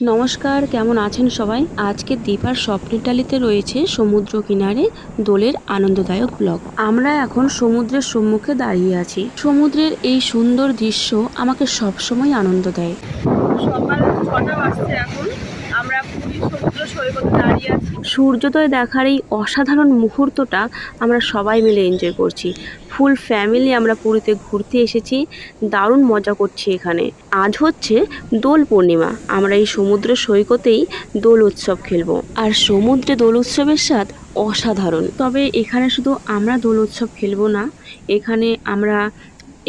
নমস্কার, কেমন আছেন সবাই? আজকে দীপার স্বপ্নটালিতে রয়েছে সমুদ্র কিনারে দোলের আনন্দদায়ক ব্লগ। আমরা এখন সমুদ্রের সম্মুখে দাঁড়িয়ে আছি। সমুদ্রের এই সুন্দর দৃশ্য আমাকে সবসময় আনন্দ দেয়। সকাল ৬টা বাজছে এখন। আমরা পুরী সমুদ্র সৈকতে দাঁড়িয়ে আছি। সূর্যোদয় দেখার এই অসাধারণ মুহূর্তটা আমরা সবাই মিলে এনজয় করছি। ফুল ফ্যামিলি আমরা পুরীতে ঘুরতে এসেছি, দারুণ মজা করছি এখানে। আজ হচ্ছে দোল পূর্ণিমা। আমরা এই সমুদ্র সৈকতেই দোল উৎসব খেলবো। আর সমুদ্রে দোল উৎসবের স্বাদ অসাধারণ। তবে এখানে শুধু আমরা দোল উৎসব খেলবো না,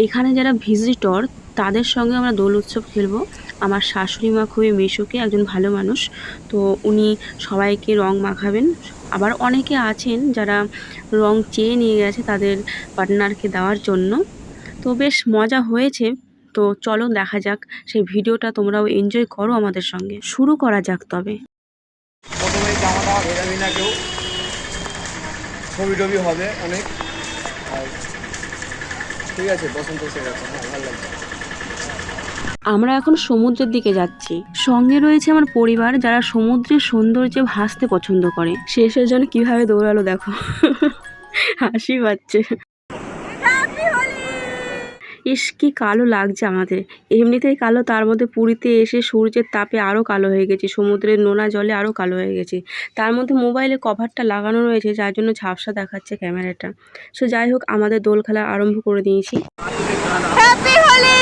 এখানে যারা ভিজিটর তাদের সঙ্গে আমরা দোল উৎসব খেলবো। আমার শাশুড়ি মা খুবই মিশুকে, একজন ভালো মানুষ, তো উনি সবাইকে রং মাখাবেন। আবার অনেকে আছেন যারা রং চেয়ে নিয়ে গেছে তাদের পার্টনারকে দেওয়ার জন্য। তো বেশ মজা হয়েছে। তো চলো দেখা যাক, সেই ভিডিওটা তোমরাও এনজয় করো আমাদের সঙ্গে। শুরু করা যাক তবে। প্রথমে জামাটা ভেজাবি না কেউ, ছবি টবি হবে অনেক। আর ঠিক আছে, বসন্ত এসে গেছে, হ্যাঁ ভালো লাগছে। আমরা এখন সমুদ্রের দিকে যাচ্ছি। সঙ্গে রয়েছে আমার পরিবার, যারা সমুদ্রের সৌন্দর্যে ভাসতে পছন্দ করে। শেষের জন্য কিভাবে দৌড়ালো দেখো, হাসি পাচ্ছে। ইস, কি কালো লাগছে আমাদের। এমনিতেই কালো, তার মধ্যে পুরীতে এসে সূর্যের তাপে আরও কালো হয়ে গেছি, সমুদ্রের নোনা জলে আরও কালো হয়ে গেছি। তার মধ্যে মোবাইলে কভারটা লাগানো রয়েছে, যার জন্য ঝাপসা দেখাচ্ছে ক্যামেরাটা। সো যাই হোক, আমাদের দোল খেলা আরম্ভ করে দিয়েছি। হ্যাপি হোলি!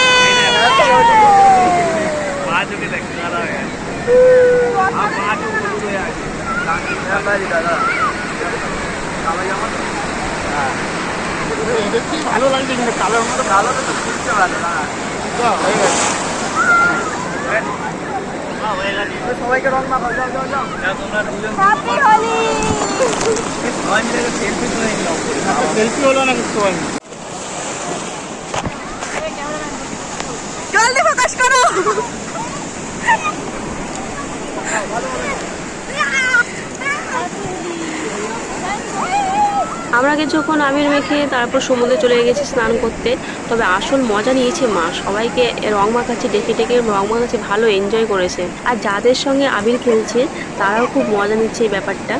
ভালো লাগছে কিন্তু কালোর মতো ভালো তো বুঝতে পারলো না। সবাইকে রং মাখাও, যাও যাও যাও। সেলফি হলো না কিন্তু সবাই জলদি ফোকাস করো। আমরা কিছুক্ষণ আবির মেখে তারপর সমুদ্রে চলে গেছি স্নান করতে। তবে আসল মজা নিয়েছে মা, সবাইকে রং মাখাচ্ছে, ডেকে ডেকে রং মাখাচ্ছে, ভালো এনজয় করেছে। আর যাদের সঙ্গে আবির খেলছে তারাও খুব মজা নিচ্ছে এই ব্যাপারটা।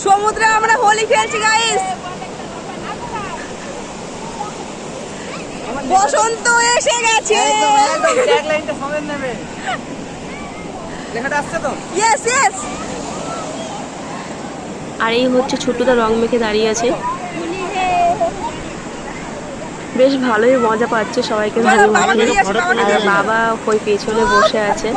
সমুদ্রে আমরা হোলি খেলছি গাইস। বসন্ত এসে গেছে। আর এই হচ্ছে ছোট্টদা রং মেখে দাঁড়িয়ে আছে, বেশ ভালোই মজা পাচ্ছে সবাইকে রং মাখিয়ে। আর বাবা ওই পেছনে বসে আছে।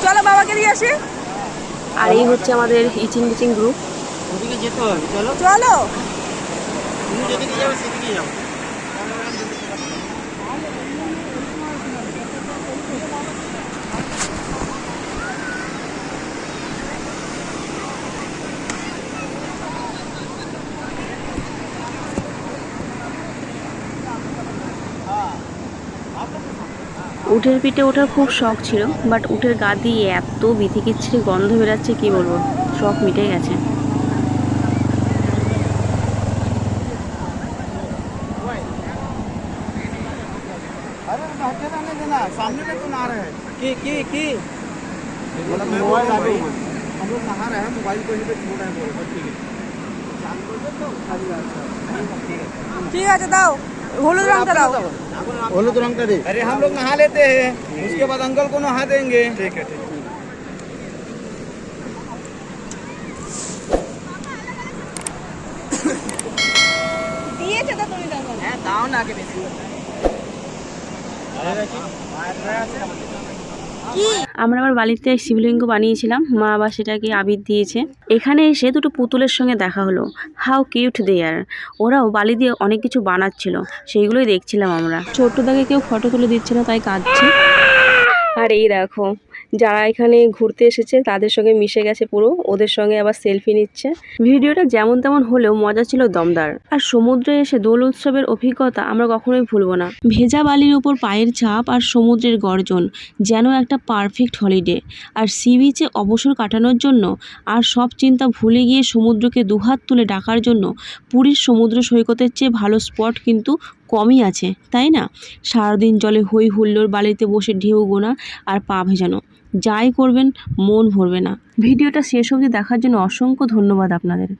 চলো বাবাকে দিয়ে আসি। আর এই হচ্ছে আমাদের ইচিং বিচিং গ্রুপ। ওদিকে যেতে হবে, চলো চলো। তুমি যেদিকে যাবে সেদিকে যাও। উটের পিঠে ওঠার খুব শখ ছিল, বাট উটের গা দিয়ে এত বিথিকিচ্ছিরি গন্ধ বেরাচ্ছে, কি বলবো, শখ মিটে গেছে। सामने में तो नहा रहे हैं की मतलब मोबाइल आ गई, हम लोग नहा रहे हैं, मोबाइल को यहीं पे छोड़ रहे हैं। ठीक है, ঠিক আছে, দাও হলুদ রংটা দাও। हलुद रंग का दे। अरे हम लोग नहा लेते हैं, उसके बाद अंकल को नहा देंगे। ठीक है ठीक है। দিয়েছে তো তুমি তখন। হ্যাঁ দাও না আগে বেশি। আমরা আবার বালিতে শিবলিঙ্গ বানিয়েছিলাম, মা আবার সেটাকে আবির দিয়েছে। এখানে এসে দুটো পুতুলের সঙ্গে দেখা হলো। হাউ কিউট দে আর। ওরাও বালি দিয়ে অনেক কিছু বানাচ্ছিল, সেইগুলোই দেখছিলাম আমরা। ছোট্টদাকে কেউ ফটো তুলে দিচ্ছে না, তাই কাঁদছে। আর এই দেখো, যারা এখানে ঘুরতে এসেছে তাদের সঙ্গে মিশে গেছে পুরো, ওদের সঙ্গে আবার সেলফি নিচ্ছে। ভিডিওটা যেমন তেমন হলেও মজা ছিল দমদার। আর সমুদ্রে এসে দোল উৎসবের অভিজ্ঞতা আমরা কখনোই ভুলবো না। ভেজা বালির উপর পায়ের ছাপ আর সমুদ্রের গর্জন যেন একটা পারফেক্ট হলিডে। আর সি বিচে অবসর কাটানোর জন্য আর সব চিন্তা ভুলে গিয়ে সমুদ্রকে দুহাত তুলে ডাকার জন্য পুরীর সমুদ্র সৈকতের চেয়ে ভালো স্পট কিন্তু কমই আছে, তাই না? সারাদিন জলে হই হুল্লোড়, বালিতে বসে ঢেউ গোনা আর পা ভেজানো, যাই করবেন মন ভরবে না। ভিডিওটা শেষ অবধি দেখার জন্য অসংখ্য ধন্যবাদ আপনাদের।